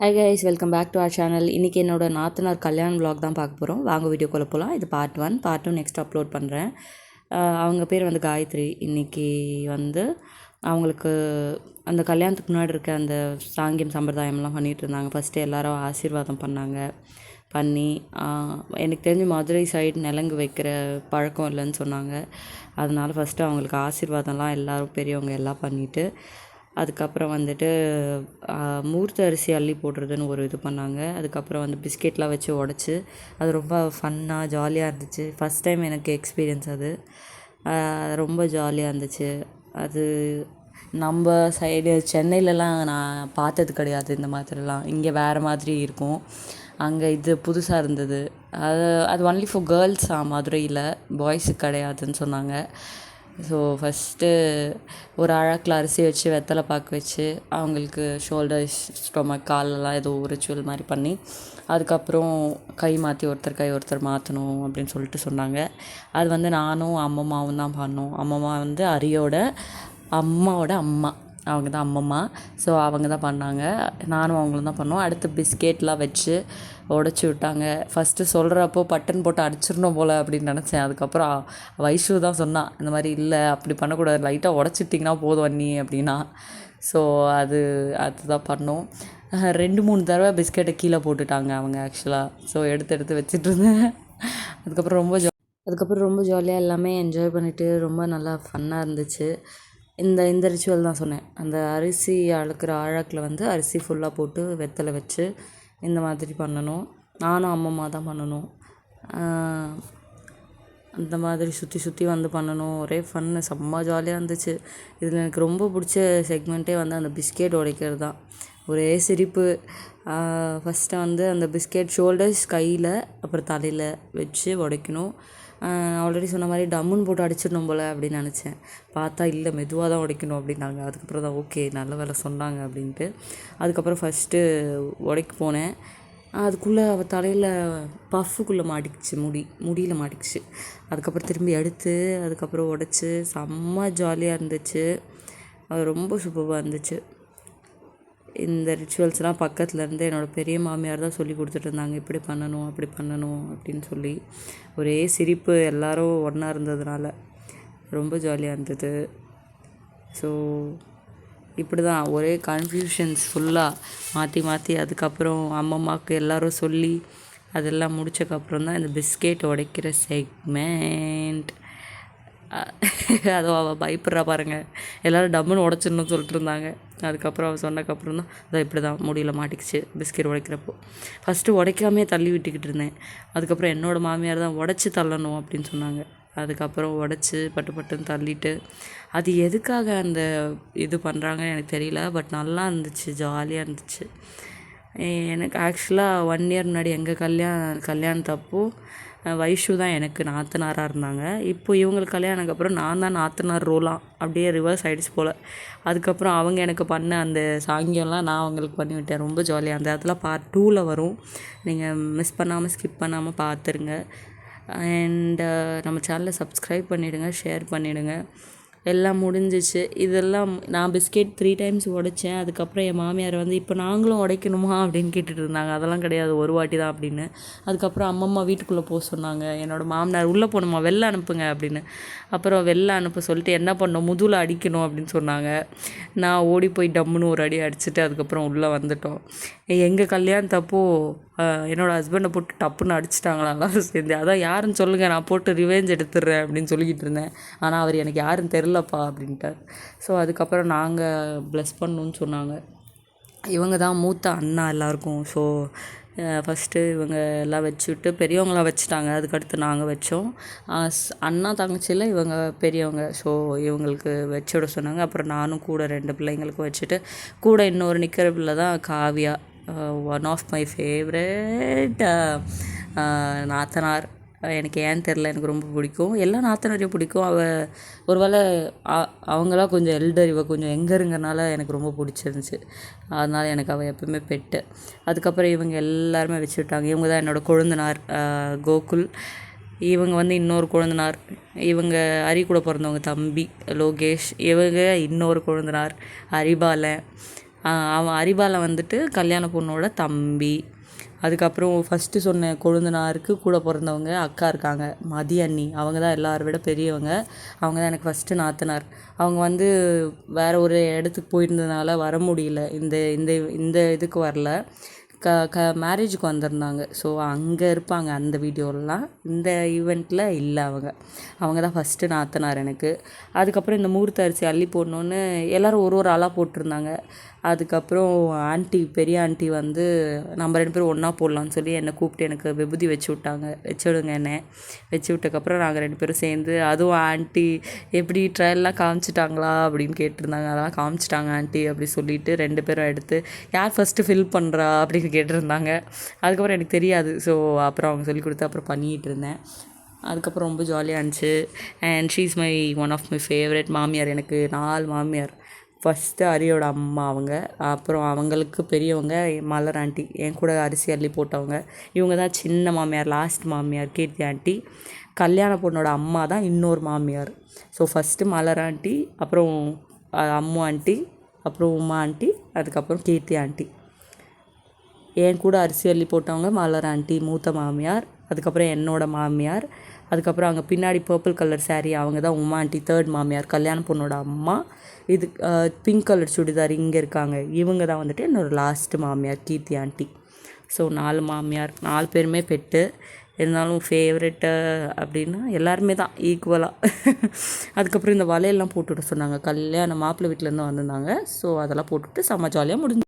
Hi guys, welcome back to our channel. இன்றைக்கி என்னோட நாத்தனார் கல்யாண் vlog தான் பார்க்க போகிறோம். வாங்க வீடியோக்குள்ளே போகலாம். இது பார்ட் 1. பார்ட் 2 நெக்ஸ்ட் அப்லோட் பண்ணுறேன். அவங்க பேர் வந்து காயத்ரி. இன்றைக்கி வந்து அவங்களுக்கு அந்த கல்யாணத்துக்கு முன்னாடி இருக்க அந்த சாங்கியம் சம்பிரதாயம்லாம் பண்ணிகிட்டு இருந்தாங்க. ஃபஸ்ட்டு எல்லோரும் ஆசீர்வாதம் பண்ணி எனக்கு தெரிஞ்சு மதுரை சைடு நிலங்கு வைக்கிற பழக்கம் இல்லைன்னு சொன்னாங்க. அதனால் ஃபஸ்ட்டு அவங்களுக்கு ஆசீர்வாதம்லாம் எல்லோரும் பெரியவங்க எல்லாம் பண்ணிவிட்டு அதுக்கப்புறம் வந்துட்டு மூர்த்த அரிசி அள்ளி போடுறதுன்னு ஒரு இது பண்ணாங்க. அதுக்கப்புறம் வந்து பிஸ்கெட்லாம் வச்சு உடச்சி அது ரொம்ப ஃபன்னாக ஜாலியாக இருந்துச்சு. ஃபஸ்ட் டைம் எனக்கு எக்ஸ்பீரியன்ஸ் அது. ரொம்ப ஜாலியாக இருந்துச்சு. அது நம்ம சைடு சென்னையிலலாம் நான் பார்த்தது கிடையாது இந்த மாதிரிலாம். இங்கே வேறு மாதிரி இருக்கும். அங்கே இது புதுசாக இருந்தது. அது ஒன்லி ஃபார் கேர்ள்ஸா மதுரையில், பாய்ஸுக்கு கிடையாதுன்னு சொன்னாங்க. ஸோ ஃபஸ்ட்டு ஒரு அழகில் அரிசி வச்சு வெத்தலை பாக்கு வச்சு அவங்களுக்கு ஷோல்டர் ஸ்டொமக் காலெல்லாம் ஏதோ ரிச்சுவல் மாதிரி பண்ணி அதுக்கப்புறம் கை மாற்றி ஒருத்தர் கை ஒருத்தர் மாற்றணும் அப்படின்னு சொல்லிட்டு சொன்னாங்க. அது வந்து நானும் அம்மம்மாவும் தான் பண்ணோம். அம்மம்மா வந்து அரியோட அம்மாவோட அம்மா, அவங்க தான் அம்மம்மா. ஸோ அவங்க தான் பண்ணாங்க. நானும் அவங்களும் தான் பண்ணோம். அடுத்து பிஸ்கெட்லாம் வச்சு உடச்சி விட்டாங்க. ஃபஸ்ட்டு சொல்கிறப்போ பட்டன் போட்டு அடிச்சிடணும் போல் அப்படின்னு நினச்சேன். அதுக்கப்புறம் வைஷு தான் சொன்னான், இந்த மாதிரி இல்லை அப்படி பண்ணக்கூடாது, லைட்டாக உடச்சிட்டிங்கன்னா போதும் அண்ணி அப்படின்னா. ஸோ அதுதான் பண்ணோம். 2-3 தடவை பிஸ்கெட்டை கீழே போட்டுட்டாங்க அவங்க ஆக்சுவலாக. ஸோ எடுத்து வச்சுட்டு இருந்தேன். அதுக்கப்புறம் ரொம்ப ஜாலியாக எல்லாமே என்ஜாய் பண்ணிவிட்டு ரொம்ப நல்லா ஃபன்னாக இருந்துச்சு. இந்த ரிச்சுவல் தான் சொன்னேன். அந்த அரிசி அழுக்கிற ஆழாக்கில் வந்து அரிசி ஃபுல்லாக போட்டு வெத்தலை வச்சு இந்த மாதிரி பண்ணணும். நானும் அம்மம்மா தான் பண்ணணும். அந்த மாதிரி சுற்றி வந்து பண்ணணும். ஒரே ஃபன்னு, செம்ம ஜாலியாக இருந்துச்சு. இதில் எனக்கு ரொம்ப பிடிச்ச செக்மெண்ட்டே வந்து அந்த பிஸ்கெட் உடைக்கிறது தான். ஒரே சிரிப்பு. ஃபஸ்ட்டு வந்து அந்த பிஸ்கெட் ஷோல்டர்ஸ் கையில் அப்புறம் தலையில் வச்சு உடைக்கணும். ஆல்ரெடி சொன்ன மாதிரி டம்முன்னு போட்டு அடிச்சிடணும் போல் அப்படின்னு நினச்சேன். பார்த்தா இல்லை, மெதுவாக தான் உடைக்கணும் அப்படின்னாங்க. அதுக்கப்புறம் தான் ஓகே நல்ல வேலை சொன்னாங்க அப்படின்ட்டு. அதுக்கப்புறம் ஃபஸ்ட்டு உடைக்க போனேன். அதுக்குள்ளே அவள் தலையில் பஃப்புக்குள்ளே மாட்டிக்கிச்சு, முடியில் மாட்டிக்கிச்சு. அதுக்கப்புறம் திரும்பி எடுத்து அதுக்கப்புறம் உடச்சி செம்ம ஜாலியாக இருந்துச்சு. அது ரொம்ப சூப்பராக இருந்துச்சு. இந்த ரிச்சுவல்ஸ்லாம் பக்கத்தில் இருந்து என்னோடய பெரிய மாமியார் தான் சொல்லி கொடுத்துட்ருந்தாங்க. இப்படி பண்ணணும் அப்படி பண்ணணும் அப்படின்னு சொல்லி. ஒரே சிரிப்பு, எல்லோரும் ஒன்றா இருந்ததுனால ரொம்ப ஜாலியாக இருந்தது. ஸோ இப்படி தான் ஒரே கன்ஃபியூஷன்ஸ் ஃபுல்லாக மாற்றி அதுக்கப்புறம் அம்மம்மாவுக்கு எல்லோரும் சொல்லி அதெல்லாம் முடித்தக்கப்புறம் தான் இந்த பிஸ்கெட் உடைக்கிற செக்மெண்ட். அதோ அவள் பயப்படுறா பாருங்கள். எல்லோரும் டம்முன்னு உடச்சிடணும்னு சொல்லிட்டு இருந்தாங்க. அதுக்கப்புறம் அவள் சொன்னக்கப்புறம் தான் அதை இப்படி தான் முடியல மாட்டிக்கிச்சு பிஸ்கெட் உடைக்கிறப்போ. ஃபஸ்ட்டு உடைக்காமே தள்ளி விட்டுக்கிட்டு இருந்தேன். அதுக்கப்புறம் என்னோடய மாமியார் தான் உடச்சி தள்ளணும் அப்படின்னு சொன்னாங்க. அதுக்கப்புறம் உடச்சி பட்டுன்னு தள்ளிட்டு, அது எதுக்காக அந்த இது பண்ணுறாங்கன்னு எனக்கு தெரியல. பட் நல்லா இருந்துச்சு, ஜாலியாக இருந்துச்சு. எனக்கு ஆக்சுவலாக 1 இயர் முன்னாடி எங்கள் கல்யாணத்தப்போ வைஷு தான் எனக்கு நாத்தனாராக இருந்தாங்க. இப்போ இவங்களுக்கு கல்யாணத்துக்கு அப்புறம் நான் தான் நாத்தனார் ரோலாம் அப்படியே ரிவர்ஸ் ஆகிடுச்சு போல். அதுக்கப்புறம் அவங்க எனக்கு பண்ண அந்த சாங்கியம்லாம் நான் அவங்களுக்கு பண்ணி விட்டேன். ரொம்ப ஜாலியாக அந்த அதெல்லாம் பார்ட் 2ல் வரும். நீங்கள் மிஸ் பண்ணாமல் ஸ்கிப் பண்ணாமல் பார்த்துருங்க. அண்டு நம்ம சேனலை சப்ஸ்கிரைப் பண்ணிவிடுங்க, ஷேர் பண்ணிவிடுங்க. எல்லாம் முடிஞ்சிச்சு. இதெல்லாம் நான் பிஸ்கெட் 3 டைம்ஸ் உடைச்சேன். அதுக்கப்புறம் என் மாமியார் வந்து இப்போ நாங்களும் உடைக்கணுமா அப்படின்னு கேட்டுட்டு இருந்தாங்க. அதெல்லாம் கிடையாது, ஒரு வாட்டி தான் அப்படின்னு. அதுக்கப்புறம் அம்மம்மா வீட்டுக்குள்ளே போக சொன்னாங்க. என்னோடய மாமனார் உள்ளே போகணுமா, வெளில அனுப்புங்க அப்படின்னு. அப்புறம் வெளில அனுப்ப சொல்லிட்டு என்ன பண்ணோம், முதுகில் அடிக்கணும் அப்படின்னு சொன்னாங்க. நான் ஓடி போய் டம்முன்னு ஒரு அடி அடிச்சுட்டு அதுக்கப்புறம் உள்ளே வந்துட்டோம். எங்கள் கல்யாணத்தப்போ என்னோடய ஹஸ்பண்டை போட்டு டப்புன்னு அடிச்சிட்டாங்களா எல்லாரும் சேர்ந்து. அதான் யாருன்னு சொல்லுங்கள், நான் போட்டு ரிவெஞ்ச் எடுத்துடுறேன் அப்படின்னு சொல்லிக்கிட்டு இருந்தேன். ஆனால் அவர் எனக்கு யாருன்னு தெரிலப்பா அப்படின்ட்டார். ஸோ அதுக்கப்புறம் நாங்கள் ப்ளஸ் பண்ணணுன்னு சொன்னாங்க. இவங்க தான் மூத்த அண்ணா எல்லாருக்கும். ஸோ ஃபஸ்ட்டு இவங்க எல்லாம் வச்சுவிட்டு பெரியவங்களாம் வச்சுட்டாங்க. அதுக்கடுத்து நாங்கள் வச்சோம். அண்ணா தங்கச்சியில் இவங்க பெரியவங்க. ஸோ இவங்களுக்கு வச்சு விட சொன்னாங்க. அப்புறம் நானும் கூட 2 பிள்ளைங்களுக்கும் வச்சுட்டு கூட இன்னொரு நிற்கிற பிள்ளை தான் Kavya. One of my favourite நாத்தனார். எனக்கு ஏன்னு தெரில, எனக்கு ரொம்ப பிடிக்கும். எல்லா நாத்தனாரையும் பிடிக்கும். ஒரு வேளை அவங்களாம் கொஞ்சம் எல்டர், இவள் கொஞ்சம் எங்கருங்கிறனால எனக்கு ரொம்ப பிடிச்சிருந்துச்சி. அதனால் எனக்கு அவள் எப்பவுமே பெட்டு. அதுக்கப்புறம் இவங்க எல்லாருமே வச்சுட்டாங்க. இவங்க தான் என்னோடய கொழுந்தனார் கோகுல். இவங்க வந்து இன்னொரு கொழுந்தனார். இவங்க கூட பிறந்தவங்க தம்பி லோகேஷ். இவங்க இன்னொரு கொழுந்தனார் ஹரிபாலன். அவன் அரிபாலை வந்துட்டு கல்யாண பொண்ணோட தம்பி. அதுக்கப்புறம் ஃபஸ்ட்டு சொன்ன கொழுந்தனாருக்கு கூட பிறந்தவங்க அக்கா இருக்காங்க, மதி அண்ணி. அவங்க தான் எல்லாரை விட பெரியவங்க. அவங்க தான் எனக்கு ஃபஸ்ட்டு நாத்தனார். அவங்க வந்து வேறு ஒரு இடத்துக்கு போயிருந்ததுனால வர முடியல, இந்த இந்த இந்த இதுக்கு வரல. மேரேஜுக்கு வந்திருந்தாங்க. ஸோ அங்கே இருப்பாங்க அந்த வீடியோலலாம். இந்த ஈவெண்ட்டில் இல்லை அவங்க. அவங்க தான் ஃபஸ்ட்டு நாத்தனார் எனக்கு. அதுக்கப்புறம் இந்த முகூர்த்த அரிசி அள்ளி போடணுன்னு எல்லோரும் ஒரு ஆளாக போட்டிருந்தாங்க. அதுக்கப்புறம் பெரிய ஆண்டி வந்து நம்ம 2 பேரும் ஒன்றா போடலான்னு சொல்லி என்னை கூப்பிட்டு எனக்கு விபூதி வச்சு விடுங்க என்னை வச்சு விட்டக்கப்புறம் நாங்கள் 2 பேரும் சேர்ந்து, அதுவும் ஆண்டி எப்படி ட்ரையல்லாம் காமிச்சிட்டாங்களா அப்படின்னு கேட்டிருந்தாங்க. அதெல்லாம் காமிச்சிட்டாங்க ஆண்டி அப்படி சொல்லிவிட்டு 2 பேரும் எடுத்து யார் ஃபஸ்ட்டு ஃபில் பண்ணுறா அப்படின்னு கேட்டிருந்தாங்க. அதுக்கப்புறம் எனக்கு தெரியாது. ஸோ அப்புறம் அவங்க சொல்லி கொடுத்து அப்புறம் பண்ணிகிட்டு இருந்தேன். அதுக்கப்புறம் ரொம்ப ஜாலியாக இருந்துச்சு. And she is one of my favourite மாமியார். எனக்கு 4 மாமியார். ஃபஸ்ட்டு அரியோட அம்மா அவங்க, அப்புறம் அவங்களுக்கு பெரியவங்க மலர் ஆண்டி, என் கூட அரிசி அள்ளி போட்டவங்க. இவங்க தான் சின்ன மாமியார், லாஸ்ட் மாமியார் கீர்த்தி ஆண்டி. கல்யாண பொண்ணோட அம்மா தான் இன்னொரு மாமியார். ஸோ ஃபஸ்ட்டு மலர் ஆண்டி, அப்புறம் அம்மு ஆண்டி, அப்புறம் உமா ஆண்டி, அதுக்கப்புறம் கீர்த்தி ஆண்டி. என் கூட அரிசி அள்ளி போட்டவங்க மலர் ஆண்டி, மூத்த மாமியார். அதுக்கப்புறம் என்னோட மாமியார். அதுக்கப்புறம் அங்கே பின்னாடி பர்பிள் கலர் saree அவங்க தான் உமா ஆண்டி, 3rd மாமியார், கல்யாண பொண்ணோட அம்மா. இது பிங்க் கலர் சுடிதார் இங்கே இருக்காங்க, இவங்க தான் வந்துட்டு என்னோட லாஸ்ட்டு மாமியார் கீர்த்தி ஆண்டி. ஸோ 4 மாமியார், 4 பேருமே பெட்டு. இருந்தாலும் ஃபேவரெட்டு அப்படின்னா எல்லாருமே தான் ஈக்குவலாக. அதுக்கப்புறம் இந்த வலையெல்லாம் போட்டுவிட சொன்னாங்க. கல்யாண மாப்பிள்ளை வீட்டிலேருந்து வந்திருந்தாங்க. ஸோ அதெல்லாம் போட்டுவிட்டு செம்ம ஜாலியாக முடிஞ்சு.